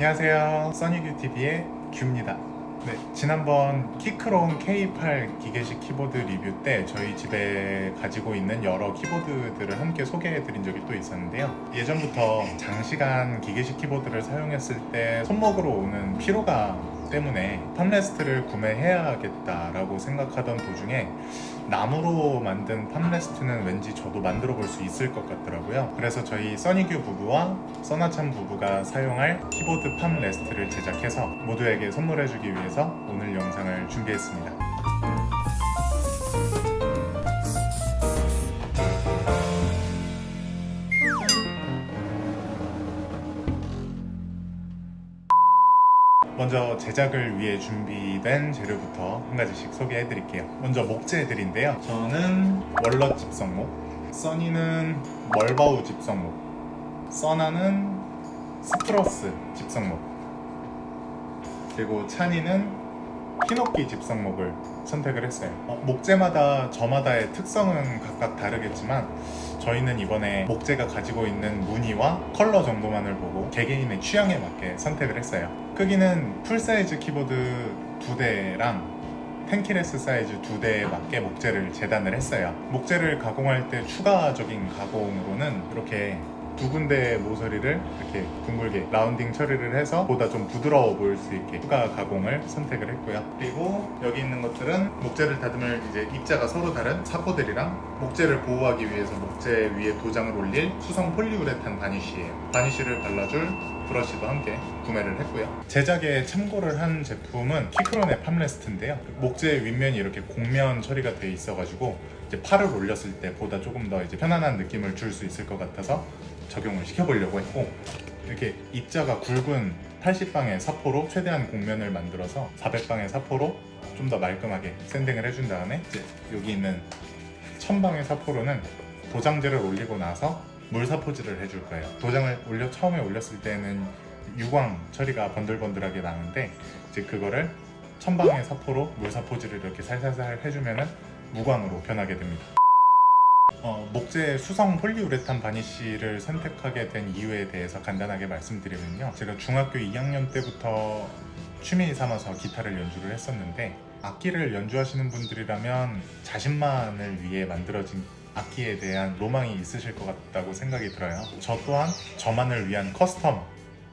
안녕하세요, 써니규TV의 규입니다. 네, 지난번 키크롬 K8 기계식 키보드 리뷰 때 저희 집에 가지고 있는 여러 키보드들을 함께 소개해드린 적이 또 있었는데요. 예전부터 장시간 기계식 키보드를 사용했을 때 손목으로 오는 피로감 때문에 팜레스트를 구매해야겠다라고 생각하던 도중에 나무로 만든 팜레스트는 왠지 저도 만들어 볼 수 있을 것 같더라고요. 그래서 저희 써니규 부부와 써나참 부부가 사용할 키보드 팜레스트를 제작해서 모두에게 선물해주기 위해서 오늘 영상을 준비했습니다. 먼저 제작을 위해 준비된 재료부터 한 가지씩 소개해 드릴게요. 먼저 목재들인데요. 저는 월넛 집성목, 써니는 멀바우 집성목, 써나는 스프러스 집성목, 그리고 찬이는 히노키 집성목을 선택을 했어요. 목재마다 저마다의 특성은 각각 다르겠지만 저희는 이번에 목재가 가지고 있는 무늬와 컬러 정도만을 보고 개개인의 취향에 맞게 선택을 했어요. 크기는 풀사이즈 키보드 2대랑 텐키레스 사이즈 2대에 맞게 목재를 재단을 했어요. 목재를 가공할 때 추가적인 가공으로는 이렇게 두 군데의 모서리를 이렇게 둥글게 라운딩 처리를 해서 보다 좀 부드러워 보일 수 있게 추가 가공을 선택을 했고요. 그리고 여기 있는 것들은 목재를 다듬을 이제 입자가 서로 다른 사포들이랑 목재를 보호하기 위해서 목재 위에 도장을 올릴 수성 폴리우레탄 바니쉬예요. 바니쉬를 발라줄 브러쉬도 함께 구매를 했고요. 제작에 참고를 한 제품은 키크론의 팜레스트인데요. 목재 윗면이 이렇게 곡면 처리가 돼 있어가지고 이제 팔을 올렸을 때 보다 조금 더 이제 편안한 느낌을 줄 수 있을 것 같아서 적용을 시켜보려고 했고, 이렇게 입자가 굵은 80방의 사포로 최대한 곡면을 만들어서 400방의 사포로 좀 더 말끔하게 샌딩을 해준 다음에 이제 여기 있는 1000방의 사포로는 도장재를 올리고 나서 물사포질을 해줄 거예요. 도장을 처음에 올렸을 때는 유광 처리가 번들번들하게 나는데 이제 그거를 1000방의 사포로 물사포질을 이렇게 살살살 해주면은 무광으로 변하게 됩니다. 목재 수성 폴리우레탄 바니쉬를 선택하게 된 이유에 대해서 간단하게 말씀드리면요. 제가 중학교 2학년 때부터 취미 삼아서 기타를 연주를 했었는데, 악기를 연주하시는 분들이라면 자신만을 위해 만들어진 악기에 대한 로망이 있으실 것 같다고 생각이 들어요. 저 또한 저만을 위한 커스텀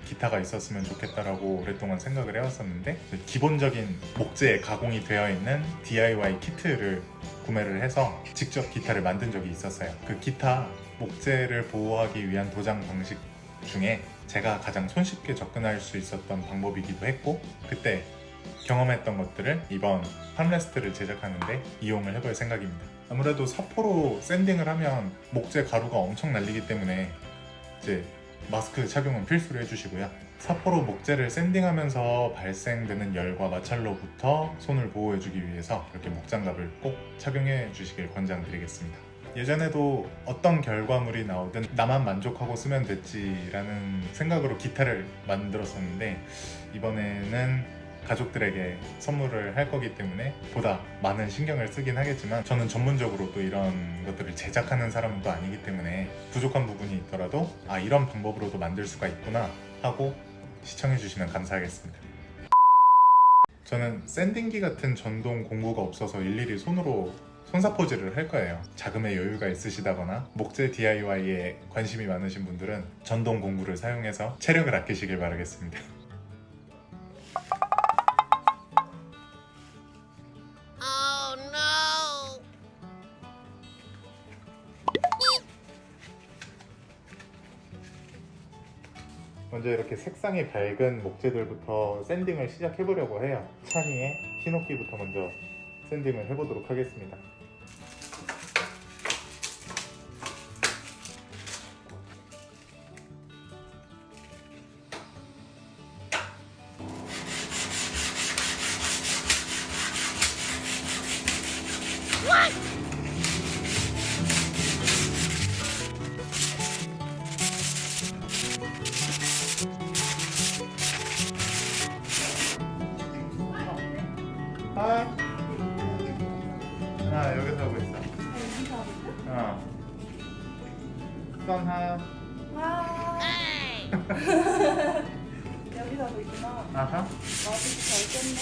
기타가 있었으면 좋겠다라고 오랫동안 생각을 해왔었는데, 기본적인 목재에 가공이 되어 있는 DIY 키트를 구매를 해서 직접 기타를 만든 적이 있었어요. 그 기타 목재를 보호하기 위한 도장 방식 중에 제가 가장 손쉽게 접근할 수 있었던 방법이기도 했고, 그때 경험했던 것들을 이번 팜레스트를 제작하는데 이용을 해볼 생각입니다. 아무래도 사포로 샌딩을 하면 목재 가루가 엄청 날리기 때문에 이제 마스크 착용은 필수로 해주시고요. 사포로 목재를 샌딩하면서 발생되는 열과 마찰로부터 손을 보호해주기 위해서 이렇게 목장갑을 꼭 착용해 주시길 권장드리겠습니다. 예전에도 어떤 결과물이 나오든 나만 만족하고 쓰면 됐지라는 생각으로 기타를 만들었었는데, 이번에는 가족들에게 선물을 할 거기 때문에 보다 많은 신경을 쓰긴 하겠지만, 저는 전문적으로 또 이런 것들을 제작하는 사람은 또 아니기 때문에 부족한 부분이 있더라도 이런 방법으로도 만들 수가 있구나 하고 시청해 주시면 감사하겠습니다. 저는 샌딩기 같은 전동 공구가 없어서 일일이 손으로 손사포질을 할 거예요. 자금의 여유가 있으시다거나 목재 DIY에 관심이 많으신 분들은 전동 공구를 사용해서 체력을 아끼시길 바라겠습니다. 먼저 이렇게 색상이 밝은 목재들부터 샌딩을 시작해보려고 해요. 찬이의 히노키부터 먼저 샌딩을 해보도록 하겠습니다. 하이. 여기서 하고 있어. 선하. 여기서 하고 있구나. 아하. 마스크 잘 꼈네.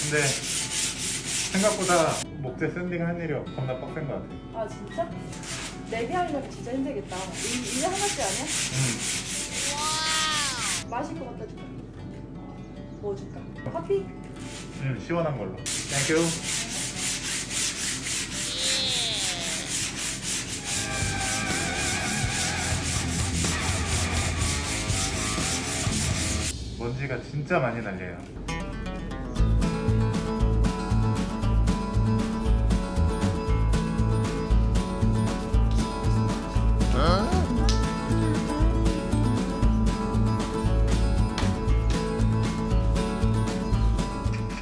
근데 생각보다 목재 샌딩 할 일이 겁나 빡센 것 같아. 아 진짜? 4개 하려면 진짜 힘들겠다. 이게 하나씩 아니야? 마실 것 같다 줄까? 뭐 줄까? 커피? 시원한 걸로. 땡큐. 먼지가 진짜 많이 날려요.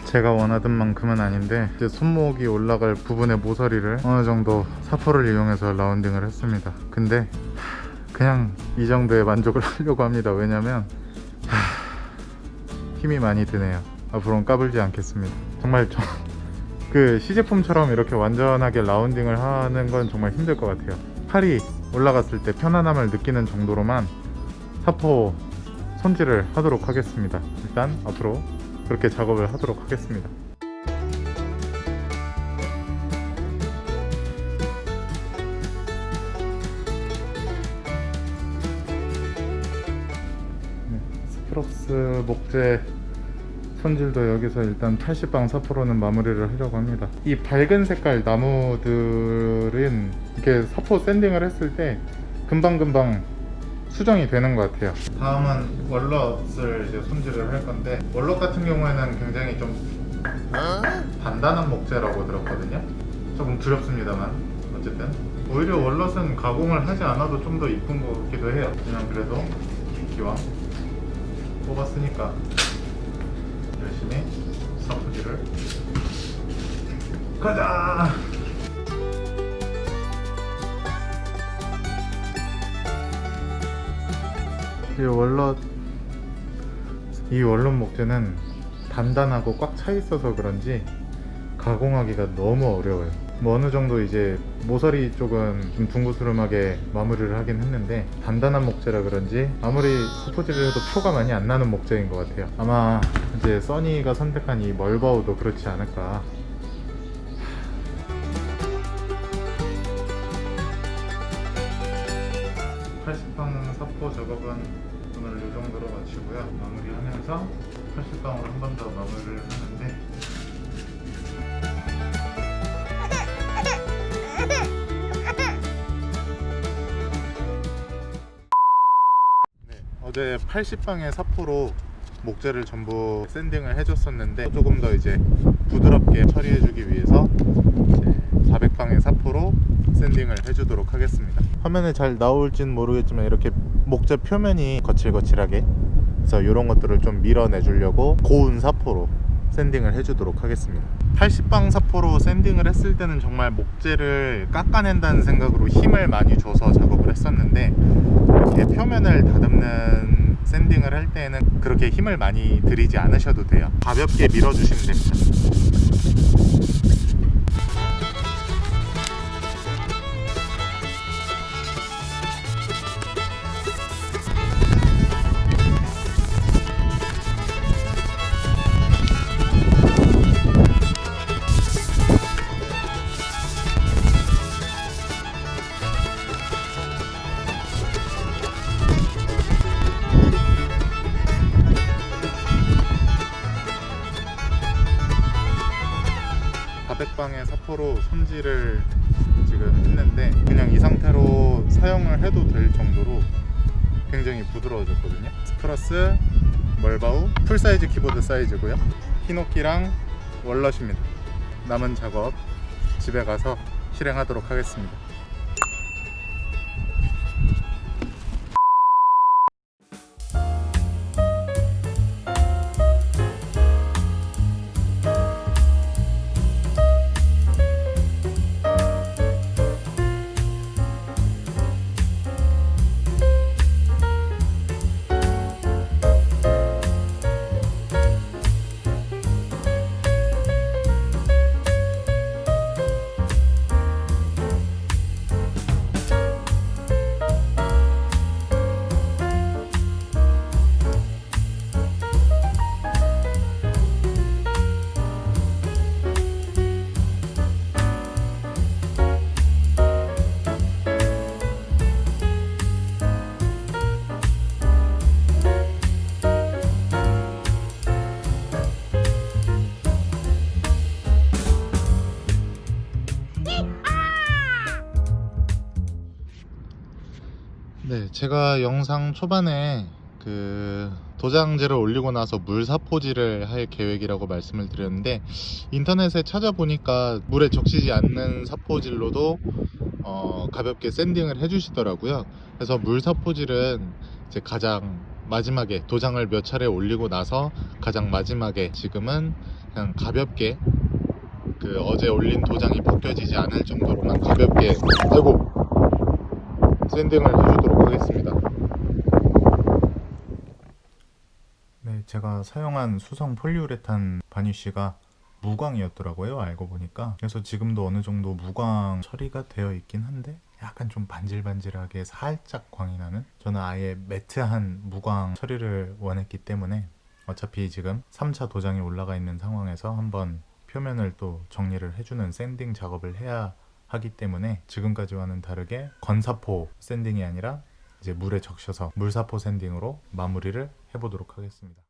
제가 원하던 만큼은 아닌데 이제 손목이 올라갈 부분의 모서리를 어느 정도 사포를 이용해서 라운딩을 했습니다. 근데 그냥 이 정도의 만족을 하려고 합니다. 왜냐면 힘이 많이 드네요. 앞으로는 까불지 않겠습니다. 정말 그 시제품처럼 이렇게 완전하게 라운딩을 하는 건 정말 힘들 것 같아요. 팔이 올라갔을 때 편안함을 느끼는 정도로만 사포 손질을 하도록 하겠습니다. 일단 앞으로 그렇게 작업을 하도록 하겠습니다. 스프럭스 목재 손질도 여기서 일단 80방 사포로는 마무리를 하려고 합니다. 이 밝은 색깔 나무들은 이렇게 사포 샌딩을 했을 때 금방금방 수정이 되는 것 같아요. 다음은 월넛을 이제 손질을 할 건데, 월넛 같은 경우에는 굉장히 좀 단단한 목재라고 들었거든요. 조금 두렵습니다만 어쨌든 오히려 월넛은 가공을 하지 않아도 좀 더 이쁜 것 같기도 해요. 그냥 그래도 기왕 뽑았으니까 열심히 사포질을 가자! 이 월넛 목재는 단단하고 꽉 차 있어서 그런지 가공하기가 너무 어려워요. 뭐 어느 정도 이제 모서리 쪽은 좀 둥그스름하게 마무리를 하긴 했는데, 단단한 목재라 그런지 아무리 사포질을 해도 표가 많이 안 나는 목재인 것 같아요. 아마 이제 써니가 선택한 이 멀바우도 그렇지 않을까. (80방) 사포 작업은 오늘 이 정도로 마치고요. 마무리하면서 80방으로 한 번 더 마무리를 하는데, 어제 80방의 사포로 목재를 전부 샌딩을 해줬었는데, 조금 더 이제 부드럽게 처리해주기 위해서 이제 400방의 사포로 샌딩을 해주도록 하겠습니다. 화면에 잘 나올진 모르겠지만 이렇게 목재 표면이 거칠거칠하게, 그래서 이런 것들을 좀 밀어내 주려고 고운 사포로 샌딩을 해주도록 하겠습니다. 80방 사포로 샌딩을 했을 때는 정말 목재를 깎아낸다는 생각으로 힘을 많이 줘서 작업을 했었는데, 이렇게 표면을 다듬는 샌딩을 할 때에는 그렇게 힘을 많이 들이지 않으셔도 돼요. 가볍게 밀어주시면 됩니다. 방의 사포로 손질을 지금 했는데, 그냥 이 상태로 사용을 해도 될 정도로 굉장히 부드러워졌거든요. 스프러스, 멀바우, 풀사이즈 키보드 사이즈고요. 히노키랑 월넛입니다. 남은 작업 집에 가서 실행하도록 하겠습니다. 제가 영상 초반에 그 도장지를 올리고 나서 물 사포질을 할 계획이라고 말씀을 드렸는데, 인터넷에 찾아보니까 물에 적시지 않는 사포질로도 가볍게 샌딩을 해주시더라고요. 그래서 물 사포질은 이제 가장 마지막에 도장을 몇 차례 올리고 나서 가장 마지막에 지금은 그냥 가볍게 그 어제 올린 도장이 벗겨지지 않을 정도로만 가볍게 샌딩을 해주도록 하겠습니다. 네, 제가 사용한 수성 폴리우레탄 바니쉬가 무광이었더라고요, 알고 보니까. 그래서 지금도 어느 정도 무광 처리가 되어 있긴 한데 약간 좀 반질반질하게 살짝 광이 나는, 저는 아예 매트한 무광 처리를 원했기 때문에 어차피 지금 3차 도장이 올라가 있는 상황에서 한번 표면을 또 정리를 해주는 샌딩 작업을 해야 하기 때문에 지금까지와는 다르게 건사포 샌딩이 아니라 이제 물에 적셔서 물사포 샌딩으로 마무리를 해보도록 하겠습니다.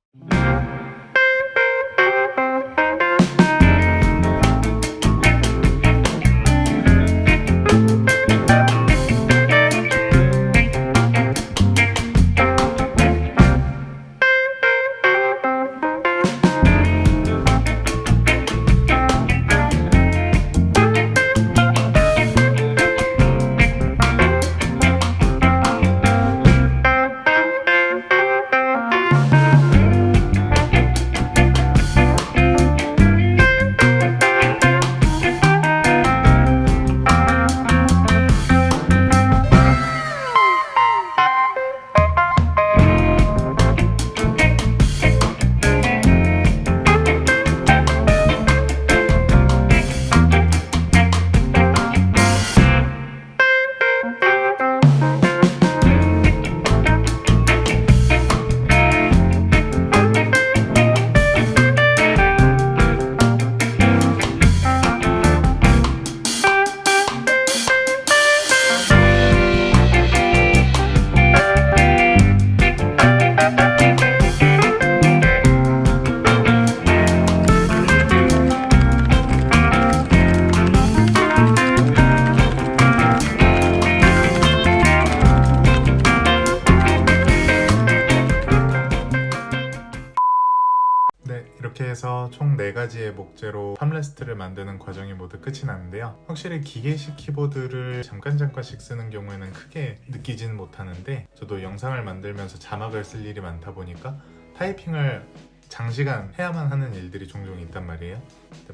이렇게 해서 총 4가지의 목재로 팜레스트를 만드는 과정이 모두 끝이 났는데요. 확실히 기계식 키보드를 잠깐씩 쓰는 경우에는 크게 느끼지는 못하는데, 저도 영상을 만들면서 자막을 쓸 일이 많다 보니까 타이핑을 장시간 해야만 하는 일들이 종종 있단 말이에요.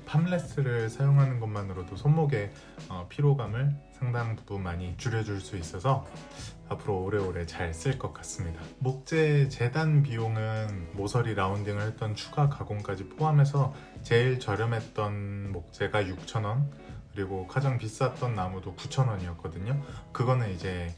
팜레스트를 사용하는 것만으로도 손목의 피로감을 상당 부분 많이 줄여줄 수 있어서 앞으로 오래오래 잘 쓸 것 같습니다. 목재 재단 비용은 모서리 라운딩을 했던 추가 가공까지 포함해서 제일 저렴했던 목재가 6,000원, 그리고 가장 비쌌던 나무도 9,000원이었거든요. 그거는 이제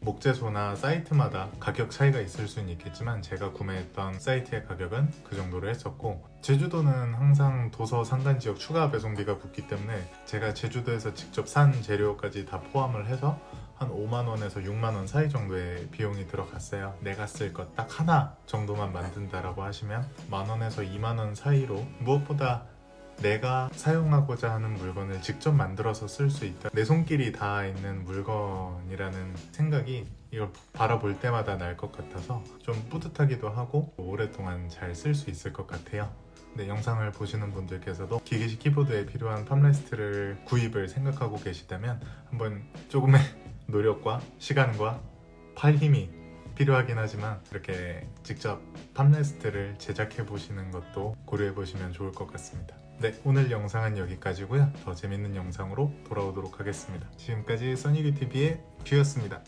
목재소나 사이트마다 가격 차이가 있을 수는 있겠지만 제가 구매했던 사이트의 가격은 그 정도로 했었고, 제주도는 항상 도서 상간지역 추가 배송비가 붙기 때문에 제가 제주도에서 직접 산 재료까지 다 포함을 해서 한 5만원에서 6만원 사이 정도의 비용이 들어갔어요. 내가 쓸 것 딱 하나 정도만 만든다라고 하시면 만원에서 2만원 사이로, 무엇보다 내가 사용하고자 하는 물건을 직접 만들어서 쓸 수 있다, 내 손길이 닿아 있는 물건이라는 생각이 이걸 바라볼 때마다 날 것 같아서 좀 뿌듯하기도 하고 오랫동안 잘 쓸 수 있을 것 같아요. 네, 영상을 보시는 분들께서도 기계식 키보드에 필요한 팜레스트를 구입을 생각하고 계시다면 한번 조금의 노력과 시간과 팔 힘이 필요하긴 하지만 이렇게 직접 팜레스트를 제작해 보시는 것도 고려해 보시면 좋을 것 같습니다. 네, 오늘 영상은 여기까지고요. 더 재밌는 영상으로 돌아오도록 하겠습니다. 지금까지 써니규TV의 뷰였습니다.